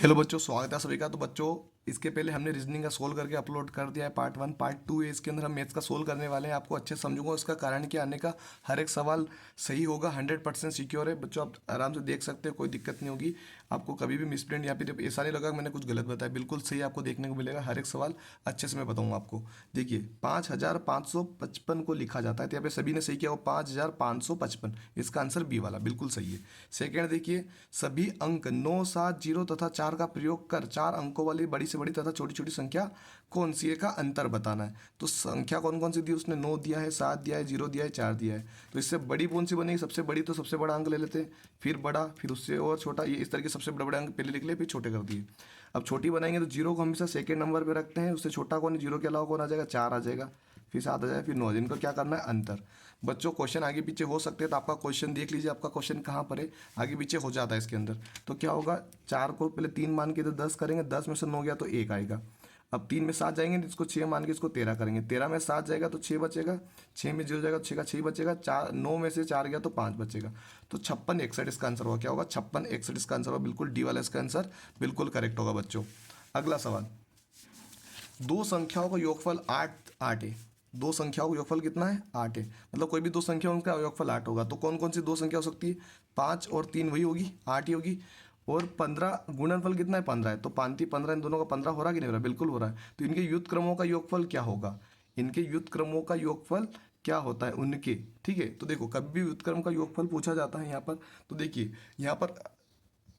Hello बच्चों, स्वागत है सभी का। तो बच्चों, इसके पहले हमने रीजनिंग का सोल्व करके अपलोड कर दिया है पार्ट 1। पार्ट 2 है, इसके अंदर हम मैथ्स का सोल्व करने वाले हैं। आपको अच्छे से समझूंगा, उसका कारण क्या आने का। हर एक सवाल सही होगा, 100% सिक्योर है बच्चों। आप आराम से देख सकते हो, कोई दिक्कत नहीं होगी आपको। कभी भी मिसप्रिंट या फिर ऐसा नहीं लगा मैंने कुछ गलत बताया, बिल्कुल सही आपको देखने को मिलेगा। हर एक सवाल अच्छे से मैं बताऊंगा आपको। देखिए, 5555 को लिखा जाता है, तो यहाँ पे सभी ने सही किया, वो 5555, इसका आंसर बी वाला बिल्कुल सही है। सेकेंड देखिए, सभी अंक 9, 7, 0 तथा 4 का प्रयोग कर 4 अंकों वाली बड़ी से बड़ी तथा छोटी छोटी संख्या कौन सी है का अंतर बताना है। तो संख्या कौन कौन सी दी उसने, 9 दिया है, 7 दिया है, 0 दिया है, 4 दिया है। तो इससे बड़ी कौन सी बनेगी, सबसे बड़ी, तो सबसे बड़ा अंक ले लेते हैं, फिर बड़ा, फिर उससे और छोटा। ये इस तरह के सबसे बड़े बड़े अंक पहले लिख लिए, फिर छोटे कर दिए। अब छोटी बनाएंगे तो 0 को हमेशा सेकेंड नंबर पे रखते हैं, उससे छोटा कौन है, 0 के अलावा कौन आ जाएगा, 4 आ जाएगा, फिर 7 आ जाएगा, फिर 9 आ जाएगा। इनको क्या करना है, अंतर। बच्चों क्वेश्चन आगे पीछे हो सकते हैं, तो आपका क्वेश्चन देख लीजिए, आपका क्वेश्चन कहाँ पर है, आगे पीछे हो जाता है इसके अंदर। तो क्या होगा, 4 को पहले 3 मान के तो 10 करेंगे, 10 में से 9 गया तो 1 आएगा। अब 3 में 7 जाएंगे, इसको 6 मान के इसको 13 करेंगे, 13 में 7 जाएगा तो 6 बचेगा, 6 में 0 जाएगा तो 6 का 6 बचेगा, 4, 9 में से 4 गया तो 5 बचेगा। तो 5661 इसका आंसर होगा। क्या होगा, 5661 इसका आंसर होगा, बिल्कुल डी वाला इसका आंसर बिल्कुल करेक्ट होगा बच्चों। अगला सवाल, दो संख्याओं का योगफल 8 है। दो संख्याओं का योगफल कितना है, 8 है। मतलब कोई भी दो संख्या उनका योगफल 8 होगा। तो कौन कौन सी दो संख्या हो सकती है, 5 और 3 वही होगी, 8 ही होगी। और 15 गुणनफल कितना है, 15 है। तो 5 15, इन दोनों का 15 हो रहा कि नहीं हो रहा, बिल्कुल हो रहा है। तो इनके युक्त क्रमों का योगफल क्या होगा, इनके युक्त क्रमों का योगफल क्या होता है उनके। ठीक है, तो देखो कभी भी युक्त क्रम का योगफल पूछा जाता है यहाँ पर। तो देखिए यहाँ पर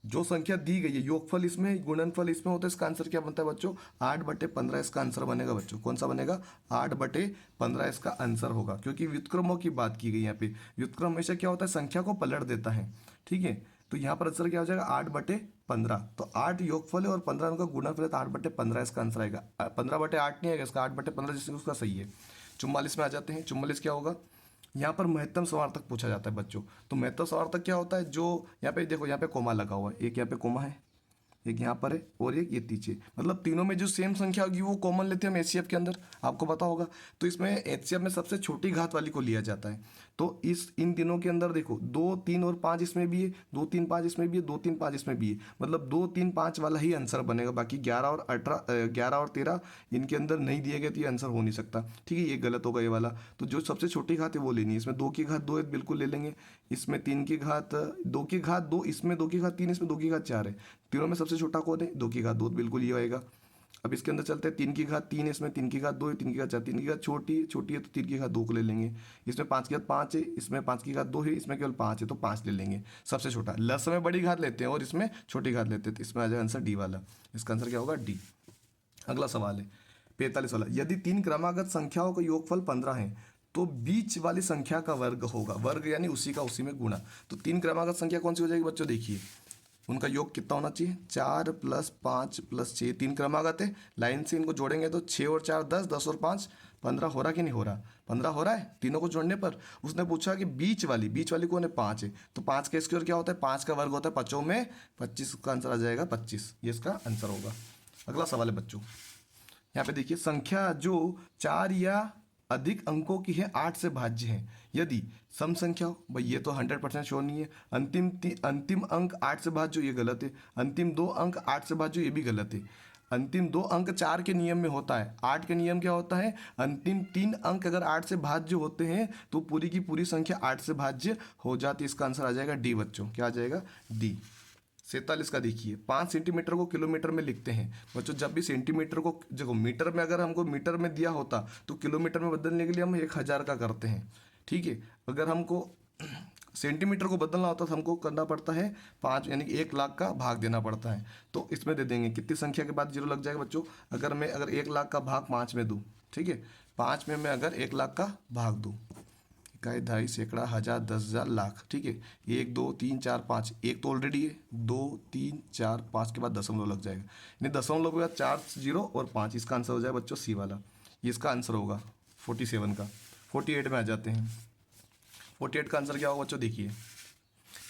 जो संख्या दी गई है, योगफल इसमें, गुणनफल इसमें होता है, इसका आंसर क्या बनता है बच्चों, 8/15 इसका आंसर बनेगा बच्चों। कौन सा बनेगा, 8/15 इसका आंसर होगा, क्योंकि व्युत्क्रमों की बात की गई यहाँ पे। व्युत्क्रम हमेशा क्या होता है, संख्या को पलट देता है। ठीक है, तो यहाँ पर आंसर क्या हो जाएगा, 8/15। तो 8 योगफल है और 15 उनका गुणनफल है, तो 8/15 इसका आंसर आएगा। 15/8 नहीं आएगा इसका, 8/15 जिससे उसका सही है। 44 में आ जाते हैं। 44 क्या होगा, यहाँ पर महत्तम समार्थक पूछा जाता है बच्चों। तो महत्तम समार्थक क्या होता है, जो यहाँ पे देखो, यहाँ पे कोमा लगा हुआ है, एक यहाँ पे कोमा है, एक यहाँ पर है, और एक ये पीछे। मतलब तीनों में जो सेम संख्या होगी वो कॉमन लेते हैं हम एचसीएफ के अंदर, आपको पता होगा। तो इसमें एचसीएफ में सबसे छोटी घात वाली को लिया जाता है। तो इन दिनों के अंदर देखो, 2, 3 और 5 इसमें भी है, 2, 3, 5 इसमें भी है, 2, 3, 5 इसमें भी है। मतलब 2, 3, 5 वाला ही आंसर बनेगा। बाकी 11 और 18, 11 और 13 इनके अंदर नहीं दिए गए, तो ये आंसर हो नहीं सकता। ठीक है, ये गलत होगा ये वाला। तो जो सबसे छोटी घात है वो लेनी है। इसमें 2 की घात 2 है, बिल्कुल ले लेंगे। इसमें 3 की घात 2 की घात 2, इसमें 2 की घात 3, इसमें 2 की घात 4 है। तीनों में सबसे छोटा कौन है, 2 की घात 2, बिल्कुल ये आएगा। अब इसके अंदर चलते हैं, 3 की घात 3 है, इसमें 3 की घात 2 है, 3 की घात 4, 3 की घात छोटी है, तो 3 की घात 2 को ले लेंगे। इसमें 5 की घात 5 है, इसमें 5 की घात 2 है, इसमें केवल 5 है, तो 5 ले लेंगे सबसे छोटा। लस में बड़ी घात लेते हैं और इसमें छोटी घात लेते हैं, तो इसमें आ जाएगा आंसर डी वाला। इसका आंसर क्या होगा, डी। अगला सवाल है 45 वाला, यदि 3 क्रमागत संख्याओं का योगफल 15 है तो बीच वाली संख्या का वर्ग होगा। वर्ग यानी उसी का उसी में गुणा। तो 3 क्रमागत संख्या कौन सी हो जाएगी बच्चों, देखिए उनका योग कितना होना चाहिए, 4 + 5 + 6, 3 क्रमागत है, लाइन से इनको जोड़ेंगे तो 6 और 4 10, 10 और 5 15 हो रहा कि नहीं हो रहा, 15 हो रहा है तीनों को जोड़ने पर। उसने पूछा कि बीच वाली कौन है, 5 है। तो 5 का स्क्वायर क्या होता है, 5 का वर्ग होता है 5 में 25, का आंसर आ जाएगा 25, ये इसका आंसर होगा। अगला सवाल है बच्चों, यहाँ पे देखिए, संख्या जो 4 या अधिक अंकों की है 8 से भाज्य है, यदि सम संख्या हो, भाई ये तो 100% श्योर नहीं है। अंतिम अंक 8 से भाज्य हो, ये गलत है। अंतिम 2 अंक 8 से भाज्य हो, ये भी गलत है। अंतिम 2 अंक 4 के नियम में होता है, 8 के नियम क्या होता है, अंतिम 3 अंक अगर 8 से भाज्य होते हैं तो पूरी की पूरी संख्या 8 से भाज्य हो जाती है। इसका आंसर आ जाएगा डी बच्चों, क्या आ जाएगा, डी। 47 का देखिए, 5 सेंटीमीटर को किलोमीटर में लिखते हैं बच्चों। जब भी सेंटीमीटर को देखो, मीटर में अगर हमको मीटर में दिया होता तो किलोमीटर में बदलने के लिए हम 1000 का करते हैं। ठीक है, अगर हमको सेंटीमीटर को बदलना होता तो हमको करना पड़ता है 5, यानी कि 1,00,000 का भाग देना पड़ता है। तो इसमें दे देंगे, कितनी संख्या के बाद जीरो लग जाएगा बच्चों, अगर 1,00,000 का भाग 5 में दूँ, ठीक है, 5 में मैं अगर 1,00,000 का भाग दूँ, इकाई, दहाई, सैकड़ा, हजार, 10,000, लाख। ठीक है, 1 2 3 4 5, एक तो ऑलरेडी है, 2 3 4 5 के बाद दशमलव लग जाएगा, यानी दशमलव के बाद 4 0 और 5, इसका आंसर हो जाएगा बच्चों सी वाला। ये इसका आंसर होगा 47 का। 48 में आ जाते हैं। 48 का आंसर क्या होगा बच्चों, देखिए,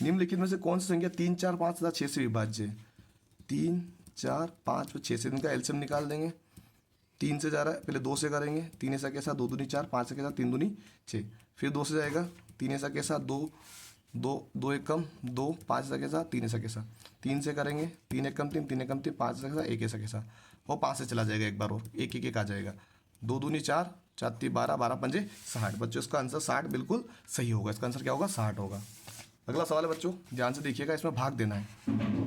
निम्नलिखित में से कौन सी संख्या 3 4 5 तथा 6 से विभाज्य है। 3 4 5 और 6 से, इनका एलसीएम निकाल देंगे। 3 से जा रहा है, पहले 2 से करेंगे, 3 ऐसा कैसा 2 दूनी 4, 5 से कैसा 3 दूनी 6, फिर 2 से जाएगा, 3 ऐसा कैसा 2 दो एक कम दो, 5 ऐसा कैसा, 3 ऐसा कैसा, 3 से करेंगे, 3 एक कम 3, 3 एक कम 3, 5 ऐसा कैसा, 1 ऐसा कैसा, और 5 से चला जाएगा एक बार और, एक एक एक आ जाएगा, 2 दूनी 4, 4 तीन 12, 12 पंजे 60। बच्चों इसका आंसर 60 बिल्कुल सही होगा। इसका आंसर क्या होगा, 60 होगा। अगला सवाल है बच्चों, ध्यान से देखिएगा, इसमें भाग देना है।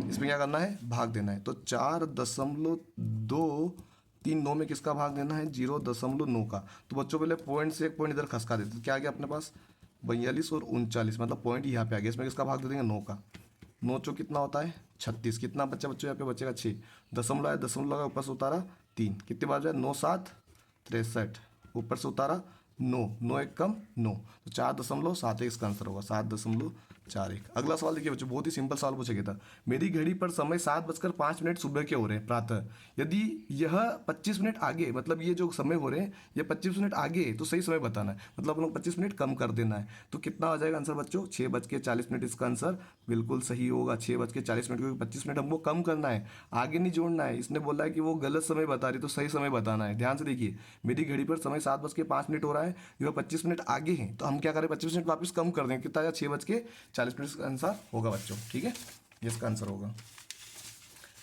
इसमें क्या करना है, भाग देना है। तो 4.239 में किसका भाग देना है, 0.9 का। तो बच्चों पहले पॉइंट से एक पॉइंट इधर खसका देते, तो क्या आ गया अपने पास, 42 और 39, मतलब पॉइंट यहाँ पे आ गया। इसमें किसका भाग दे देंगे, 9 का। 9 चौ कितना होता है, 36। कितना बच्चा बच्चों यहाँ पे बचेगा, 6। दशमलव है, दशमलव का ऊपर से उतारा 3, कितने बार जाए, 9 7 63, ऊपर से उतारा 9, 9 एक कम 9, तो 4.71 इसका आंसर होगा, 7.41। अगला सवाल देखिए बच्चों, बहुत ही सिंपल सवाल पूछा गया था। मेरी घड़ी पर समय 7:05 सुबह के हो रहे हैं प्रातः। यदि यह 25 मिनट आगे, मतलब ये जो समय हो रहे हैं ये 25 मिनट आगे है, तो सही समय बताना है, मतलब हम लोग 25 मिनट कम कर देना है। तो कितना आ जाएगा आंसर बच्चों, 6:40 इसका आंसर बिल्कुल सही होगा। 6:40, क्योंकि 25 मिनट हमको कम करना है, आगे नहीं जोड़ना है। इसने बोला है कि वो गलत समय बता रही, तो सही समय बताना है। ध्यान से देखिए, मेरी घड़ी पर समय 7:05 हो रहा है, यह 25 मिनट आगे है, तो हम क्या करें, 25 मिनट वापस कम कर दें, कितना आया, 6:40 का आंसर होगा बच्चों। ठीक है, ये इसका आंसर होगा।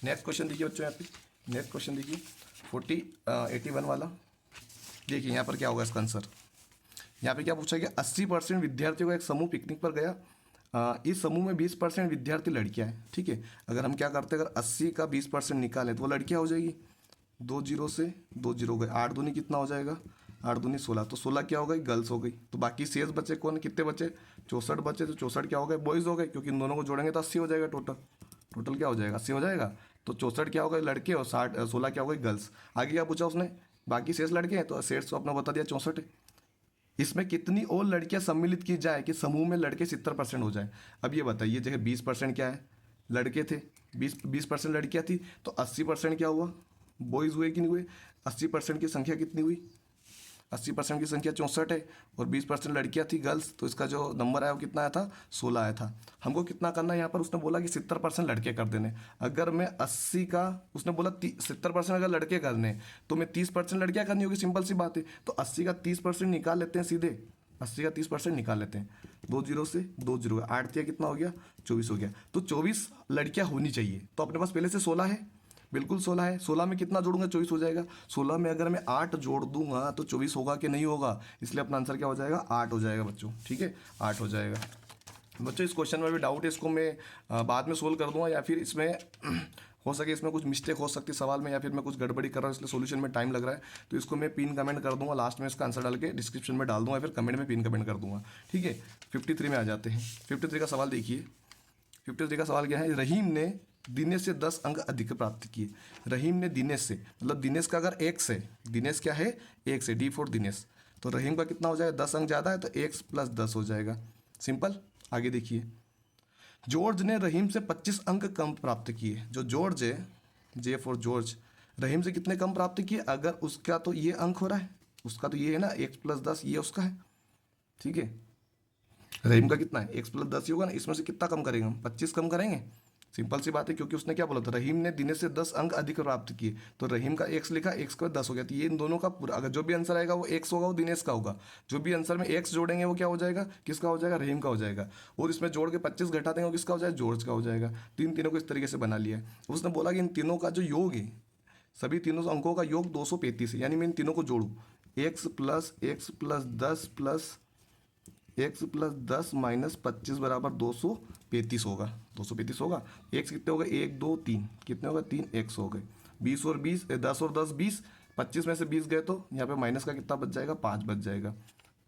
नेक्स्ट क्वेश्चन देखिए बच्चों, यहाँ पे नेक्स्ट क्वेश्चन देखिए 81 वाला। देखिए यहाँ पर क्या होगा इसका आंसर। यहाँ पे क्या पूछा गया, 80% विद्यार्थियों का एक समूह पिकनिक पर गया। इस समूह में 20% विद्यार्थी लड़कियां हैं। ठीक है, अगर हम क्या करते हैं, अगर 80 का 20% निकालें तो वो लड़कियां हो जाएगी। 2 जीरो से 2 जीरो गए, 8 दूनी कितना हो जाएगा, 8 दूनी 16, तो 16 क्या हो गई, गर्ल्स हो गई। तो बाकी शेष बचे कौन, कितने बचे, 64 बचे। तो 64 क्या हो गए, बॉयज़ हो गए, क्योंकि इन दोनों को जोड़ेंगे तो 80 हो जाएगा टोटल। टोटल क्या हो जाएगा, 80 हो जाएगा। तो 64 क्या हो गए लड़के, और 16 क्या हो गई गर्ल्स। आगे क्या पूछा उसने, बाकी शेष लड़के हैं, तो शेष तो अपना बता दिया 64 है। इसमें कितनी और लड़कियां सम्मिलित की जाए कि समूह में लड़के 70% हो जाए। अब ये बताइए, जगह 20% क्या है, लड़के थे, 20% लड़कियां थी, तो 80% क्या हुआ, बॉयज़ हुए कि नहीं हुए। 80% की संख्या कितनी हुई, 80% की संख्या 64 है, और 20% लड़कियां थी गर्ल्स, तो इसका जो नंबर आया वो कितना आया था, 16 आया था। हमको कितना करना है यहाँ पर, उसने बोला कि 70% लड़के कर देने। अगर मैं 80 का, उसने बोला 70% अगर लड़के करने, तो मैं 30% लड़कियां करनी होगी, सिंपल सी बात है। तो 80 का 30% निकाल लेते हैं सीधे, 80 का 30% निकाल लेते हैं। 2 जीरो से 2 जीरो, 8 दिया कितना हो गया, 24 हो गया। तो 24 लड़कियां होनी चाहिए, तो अपने पास पहले से 16 है, बिल्कुल 16 है। 16 में कितना जोड़ूंगा, 24 हो जाएगा। 16 में अगर मैं 8 जोड़ दूंगा तो 24 होगा कि नहीं होगा, इसलिए अपना आंसर क्या हो जाएगा, 8 हो जाएगा बच्चों। ठीक है, 8 हो जाएगा बच्चों। इस क्वेश्चन में भी डाउट है, इसको मैं बाद में सोल्व कर दूंगा, या फिर इसमें हो सके इसमें कुछ मिस्टेक हो सकती है सवाल में, या फिर मैं कुछ गड़बड़ी कर रहा हूँ, इसलिए सॉल्यूशन में टाइम लग रहा है। तो इसको मैं पिन कमेंट कर दूंगा, लास्ट में इसका आंसर डाल के डिस्क्रिप्शन में डाल दूंगा, फिर कमेंट में पिन कमेंट कर दूंगा। ठीक है, 53 में आ जाते हैं। 53 का सवाल देखिए, 53 का सवाल क्या है, रहीम ने दिनेश से 10 अंक अधिक प्राप्त किए। रहीम ने दिनेश से, मतलब दिनेश का अगर एक्स है, दिनेश क्या है, एक्स है, D4 दिनेश, तो रहीम का कितना हो जाएगा, 10 अंक ज़्यादा है, तो x + 10 हो जाएगा। सिंपल। आगे देखिए, जॉर्ज ने रहीम से 25 अंक कम प्राप्त किए। जो जॉर्ज है, J4 जॉर्ज, रहीम से कितने कम प्राप्त किए, अगर उसका तो ये अंक हो रहा है, उसका तो ये है ना, x + 10 ये उसका है। ठीक है, रहीम का कितना है, x + 10 ही होगा ना, इसमें से कितना कम करेंगे हम, 25 कम करेंगे। सिंपल सी बात है, क्योंकि उसने क्या बोला था, रहीम ने दिनेश से 10 अंक अधिक प्राप्त किए, तो रहीम का x लिखा, x का 10 हो गया। तो ये इन दोनों का पूरा, अगर जो भी आंसर आएगा वो x होगा, वो दिनेश का होगा। जो भी आंसर में x जोड़ेंगे वो क्या हो जाएगा, किसका हो जाएगा, रहीम का हो जाएगा। और इसमें जोड़ के 25 घटा देंगे वो किसका हो जाएगा, जॉर्ज का हो जाएगा। तीनों को इस तरीके से बना लिया है। उसने बोला कि इन तीनों का जो योग है, सभी तीनों अंकों का योग 235 है, यानी मैं इन तीनों को जोड़ूँ, x + 10 + x + 10 - 25 बराबर 235 होगा। 235 होगा। x कितने हो गए, 1 2 3, कितने हो गए, 3x हो गए। 20 और 20, 10 और 10 20, 25 में से 20 गए तो यहाँ पे माइनस का कितना बच जाएगा, 5 बच जाएगा।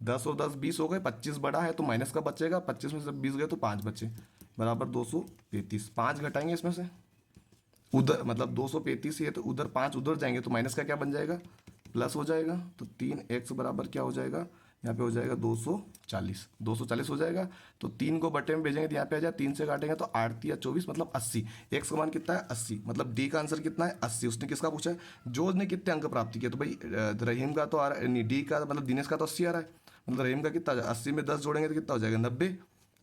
10 और 10 20 हो गए, 25 बड़ा है तो माइनस का बचेगा, 25 में से 20 गए तो 5 बचे, बराबर 235। 5 घटाएंगे इसमें से, उधर मतलब 235 है तो उधर 5 उधर जाएंगे तो माइनस का क्या बन जाएगा, प्लस हो जाएगा। तो 3x बराबर क्या हो जाएगा, यहाँ पे हो जाएगा 240। 240 हो जाएगा, तो 3 को बटे में भेजेंगे तो यहाँ पे आ जाए, 3 से काटेंगे तो 8 या 24 मतलब 80। x का मान कितना है, 80, मतलब डी का आंसर कितना है, 80। उसने किसका पूछा है, जॉर्ज ने कितने अंक प्राप्त किए, तो भाई रहीम का तो आ रहा है, नहीं डी का मतलब दिनेश का तो 80 आ रहा है, मतलब रहीम का कितना, 80 में 10 जोड़ेंगे तो कितना हो जाएगा, 90।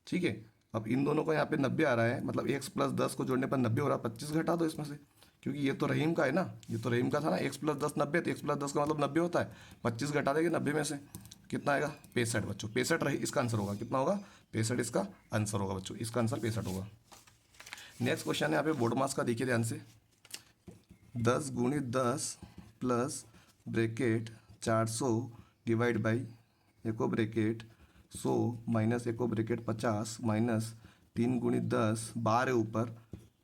ठीक है, अब इन दोनों को यहाँ पे 90 आ रहा है, मतलब x + 10 को जोड़ने पर 90 हो रहा है। 25 घटा दो इसमें से, क्योंकि ये तो रहीम का है ना, ये तो रहीम का था ना, x + 10 90, तो x + 10 का मतलब 90 होता है। 25 घटा देंगे 90 में से, कितना आएगा 65 बच्चों, 65 रही इसका आंसर होगा, कितना होगा 65 इसका आंसर होगा बच्चों, इसका आंसर 65 होगा। नेक्स्ट क्वेश्चन है यहाँ पे बोर्ड मास का, देखिए ध्यान से 10 गुणित 10 plus bracket 400 divide by echo bracket 100 minus echo bracket 50 minus 3 गुणित 10 बार है ऊपर,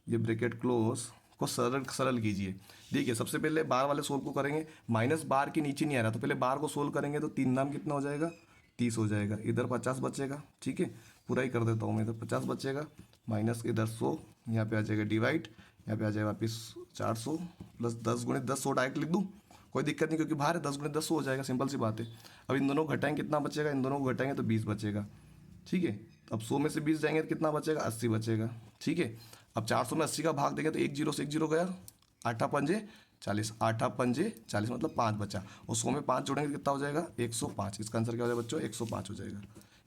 ये ब्रैकेट क्लोज को सरल सरल कीजिए। देखिए सबसे पहले बार वाले सोल्व को करेंगे, माइनस बार के नीचे नहीं आ रहा तो पहले बार को सोल्व करेंगे, तो 3 नाम कितना हो जाएगा 30 हो जाएगा, इधर 50 बचेगा, ठीक है पूरा ही कर देता हूँ मैं, इधर 50 बचेगा माइनस इधर 100, यहाँ पे आ जाएगा डिवाइड, यहाँ पे आ जाएगा वापिस 400 प्लस 10 गुणित 10 100 डायरेक्ट लिख दूँ, कोई दिक्कत नहीं क्योंकि बाहर है, 10 गुणित 10 100 हो जाएगा, सिंपल सी बात है। अब इन दोनों को घटाएंगे कितना बचेगा, इन दोनों को घटाएंगे तो 20 बचेगा, ठीक है। अब 100 में से 20 जाएंगे तो कितना बचेगा 80 बचेगा, ठीक है। अब 400 में 80 का भाग देंगे तो 1 जीरो से 1 जीरो गया, 8 पंजे 40, 8 पंजे 40 मतलब 5 बचा, और 100 में 5 जोड़ेंगे तो कितना हो जाएगा 105, इसका आंसर क्या हो जाएगा बच्चों 105 हो जाएगा,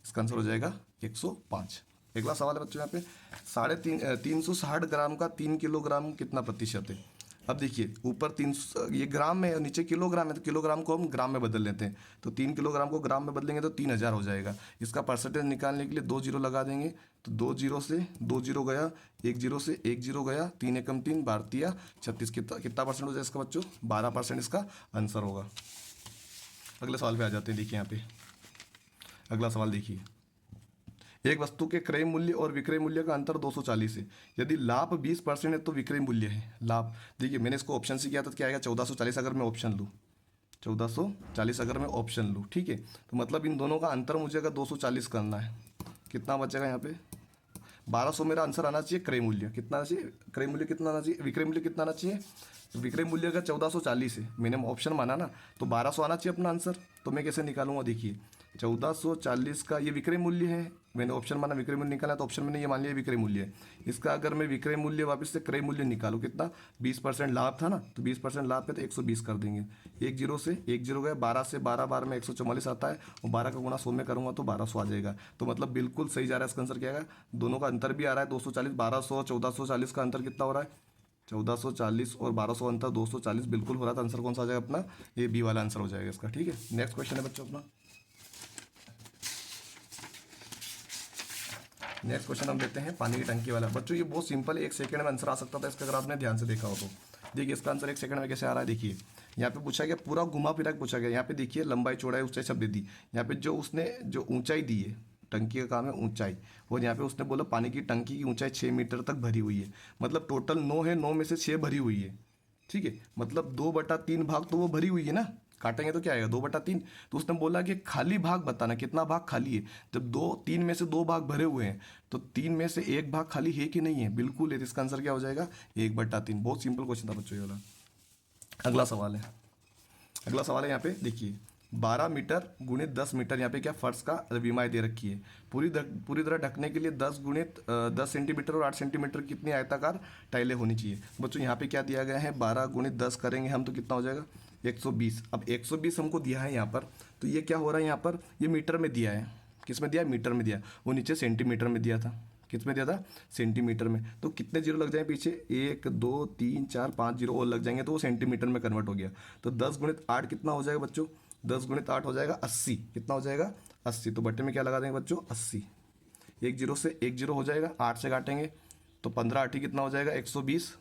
इसका आंसर हो जाएगा 105। अगला सवाल है बच्चों यहाँ पे 360 ग्राम का 3 किलोग्राम कितना प्रतिशत है। अब देखिए ऊपर 300 ये ग्राम में और नीचे किलोग्राम है, तो किलोग्राम को हम ग्राम में बदल लेते हैं, तो 3 किलोग्राम को ग्राम में बदलेंगे तो 3000 हो जाएगा। इसका परसेंटेज निकालने के लिए 2 जीरो लगा देंगे, तो 2 जीरो से 2 जीरो गया, 1 जीरो से 1 जीरो गया, 3 एकम 3 भारतीय 36, कितना परसेंट हो जाएगा इसका बच्चों 12% इसका आंसर होगा। अगले सवाल पे आ जाते हैं, देखिए यहाँ पे अगला सवाल देखिए, एक वस्तु के क्रय मूल्य और विक्रय मूल्य का अंतर 240 है, यदि लाभ 20% है तो विक्रय मूल्य है लाभ। देखिए मैंने इसको ऑप्शन से किया था, क्या आएगा 1440 अगर मैं ऑप्शन लूँ, 1440 अगर मैं ऑप्शन लूँ, ठीक है। तो मतलब इन दोनों का अंतर मुझे अगर 240 करना है, कितना बचेगा यहाँ पे 1200 मेरा आंसर आना चाहिए। क्रय मूल्य कितना आना चाहिए, क्रय मूल्य कितना आना चाहिए, विक्रय मूल्य कितना आना चाहिए, विक्रय मूल्य का 1440 है, मैंने ऑप्शन माना ना, तो 1200 आना चाहिए अपना आंसर। तो मैं कैसे निकालूंगा, देखिए 1440 का ये विक्रय मूल्य है, मैंने ऑप्शन माना विक्रय मूल्य निकाला, तो ऑप्शन मैंने ये मान लिया विक्रय मूल्य है। इसका अगर मैं विक्रय मूल्य वापस से क्रय मूल्य निकालूं, कितना 20% लाभ था ना, तो 20% लाभ पे तो 120 कर देंगे, 1 जीरो से 1 जीरो गया, 12 से 12 बार में 144 आता है, और 12 का गुणा 100 में करूँगा तो 1200 आ जाएगा। तो मतलब बिल्कुल सही जा रहा है इसका आंसर, क्या है दोनों का अंतर भी आ रहा है 240, 1200 1440 का अंतर कितना हो रहा है 1440 और 1200 अंतर 240 बिल्कुल हो रहा था। आंसर कौन सा आ जाएगा अपना, ये बी वाला आंसर हो जाएगा इसका, ठीक है। नेक्स्ट क्वेश्चन है बच्चों अपना, नेक्स्ट क्वेश्चन हम लेते हैं पानी की टंकी वाला। बच्चों ये बहुत सिंपल है, 1 सेकंड में आंसर आ सकता था इसका अगर आपने ध्यान से देखा हो तो। देखिए इसका आंसर 1 सेकंड में कैसे आ रहा है, देखिए यहाँ पे पूछा गया, पूरा घुमा फिरा के पूछा गया। यहाँ पे देखिए लंबाई चौड़ाई ऊंचाई सब दे दी, यहाँ पे जो उसने जो ऊंचाई दी है, टंकी का काम है ऊंचाई, और यहाँ पे उसने बोला पानी की टंकी की ऊंचाई 6 मीटर तक भरी हुई है, मतलब टोटल 9 है, 9 में से 6 भरी हुई है, ठीक है। मतलब 2/3 भाग तो वो भरी हुई है ना, काटेंगे तो क्या आएगा 2/3। तो उसने बोला कि खाली भाग बताना, कितना भाग खाली है। जब 3 में से 2 भाग भरे हुए हैं तो 3 में से 1 भाग खाली है कि नहीं है, बिल्कुल है, तो इसका आंसर क्या हो जाएगा 1/3। बहुत सिंपल क्वेश्चन था बच्चों ये वाला। अगला सवाल है, अगला सवाल है यहाँ पे देखिए 12 मीटर गुणित 10 मीटर, यहाँ पे क्या फर्श का विमाएँ दे रखी है, पूरी तरह ढकने के लिए 10 गुणित 10 सेंटीमीटर और 8 सेंटीमीटर कितनी आयताकार टाइलें होनी चाहिए। बच्चों यहाँ पे क्या दिया गया है 12 गुणित 10 करेंगे हम तो कितना हो जाएगा 120। अब 120 हमको दिया है यहाँ पर, तो ये क्या हो रहा है यहाँ पर, ये मीटर में दिया है, किस में दिया है मीटर में दिया, वो नीचे सेंटीमीटर में दिया था, किस में दिया था सेंटीमीटर में। तो कितने जीरो लग जाए पीछे 1 2 3 4 5 जीरो और लग जाएंगे तो वो सेंटीमीटर में कन्वर्ट हो गया। तो 10 गुणित 8 कितना हो जाएगा बच्चों, 10 गुणित 8 हो जाएगा 80, कितना हो जाएगा 80। तो बट्टे में क्या लगा देंगे बच्चों 80, 1 जीरो से 1 जीरो हो जाएगा, 8 से काटेंगे तो 15 8 ही कितना हो जाएगा 120,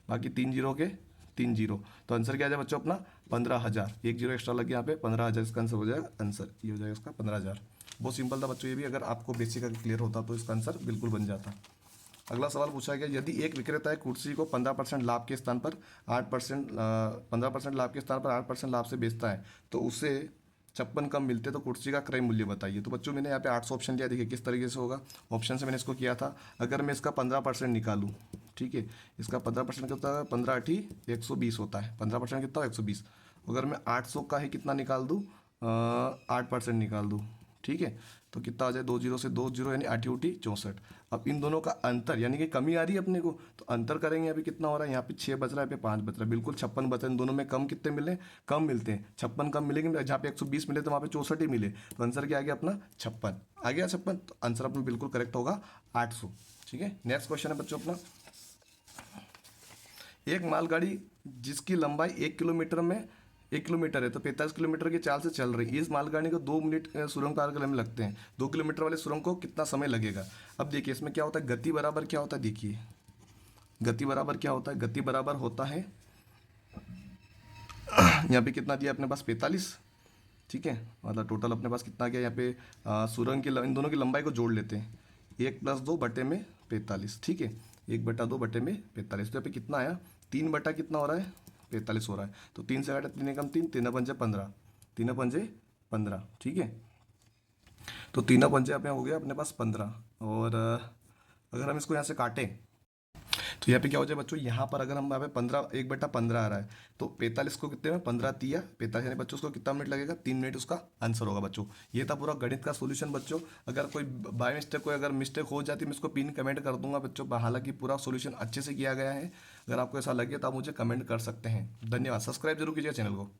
बाकी 3 जीरो के 3 जीरो, तो आंसर क्या आ जाएगा बच्चों अपना 15,000। 1 जीरो एक्स्ट्रा लग गया यहाँ पे 15,000 इसका आंसर हो जाएगा, आंसर ये हो जाएगा इसका 15,000। बहुत सिंपल था बच्चों ये भी, अगर आपको बेसिक अगर क्लियर होता तो इसका आंसर बिल्कुल बन जाता। अगला सवाल पूछा गया, यदि एक विक्रेता है कुर्सी को 15% लाभ के स्थान पर 8% 15% लाभ के स्थान पर 8% लाभ से बेचता है तो उसे 56 कम मिलते तो कुर्सी का क्रय मूल्य बताइए। तो बच्चों मैंने यहाँ पे 800 ऑप्शन दिया, देखिए किस तरीके से होगा। ऑप्शन से मैंने इसको किया था, अगर मैं इसका 15% निकालूँ, ठीक है, इसका 15% कितना है 15 8 120 होता है, 15% कितना 120। अगर मैं 800 का ही कितना निकाल दूँ 8% निकाल दूँ, ठीक है, तो कितना आ जाए 2 जीरो से 2 जीरो यानी 8 उठी 64। अब इन दोनों का अंतर यानी कि कमी आ रही है अपने को, तो अंतर करेंगे अभी कितना हो रहा है, यहाँ पे 6 बच रहा है, यहाँ पे 5 बच रहा है, बिल्कुल 56 बच रहा है। इन दोनों में कम कितने मिले, कम मिलते हैं, 56 कम मिलेंगे, जहाँ पे 120 मिले तो वहाँ पे 64 ही मिले, तो आंसर क्या आ गया अपना 56 आ गया 56, तो आंसर अपना बिल्कुल करेक्ट होगा 800, ठीक है। नेक्स्ट क्वेश्चन है बच्चों अपना, एक मालगाड़ी जिसकी लंबाई 1 किलोमीटर में 1 किलोमीटर है तो 45 किलोमीटर की चाल से चल रही है। इस मालगाड़ी को 2 मिनट सुरंग पार करने में लगते हैं। 2 किलोमीटर वाले सुरंग को कितना समय लगेगा। अब देखिए इसमें क्या होता है, गति बराबर क्या होता है, देखिए गति बराबर क्या होता है, गति बराबर होता है यहाँ पे कितना दिया अपने पास 45, ठीक है, मतलब टोटल अपने पास कितना गया यहाँ पे सुरंग की इन दोनों की लंबाई को जोड़ लेते हैं, 1+2/45, ठीक है, 1/2/45, तो यहाँ पे कितना आया, 3 बटा कितना हो रहा है 45 हो रहा है। तो 3 से घटा 3 एकम 3, 3 पंजे 15, 3 पंजे 15, ठीक है। तो 3 पंजे यहाँ पे हो गया अपने पास 15, और अगर हम इसको यहाँ से काटें तो यहाँ पे क्या हो जाए बच्चों, यहाँ पर अगर हम यहाँ पे 15 1/15 आ रहा है तो 45 को कितने में 15×3 45, यानी बच्चों उसको कितना मिनट लगेगा, 3 मिनट उसका आंसर होगा बच्चों। ये था पूरा गणित का सोल्यूशन बच्चों। अगर कोई बाय मिस्टेक कोई अगर मिस्टेक हो जाती है मैं इसको पिन कमेंट कर दूंगा बच्चों, हालांकि पूरा सोल्यूशन अच्छे से किया गया है। अगर आपको ऐसा लगे तो आप मुझे कमेंट कर सकते हैं। धन्यवाद। सब्सक्राइब जरूर कीजिए चैनल को।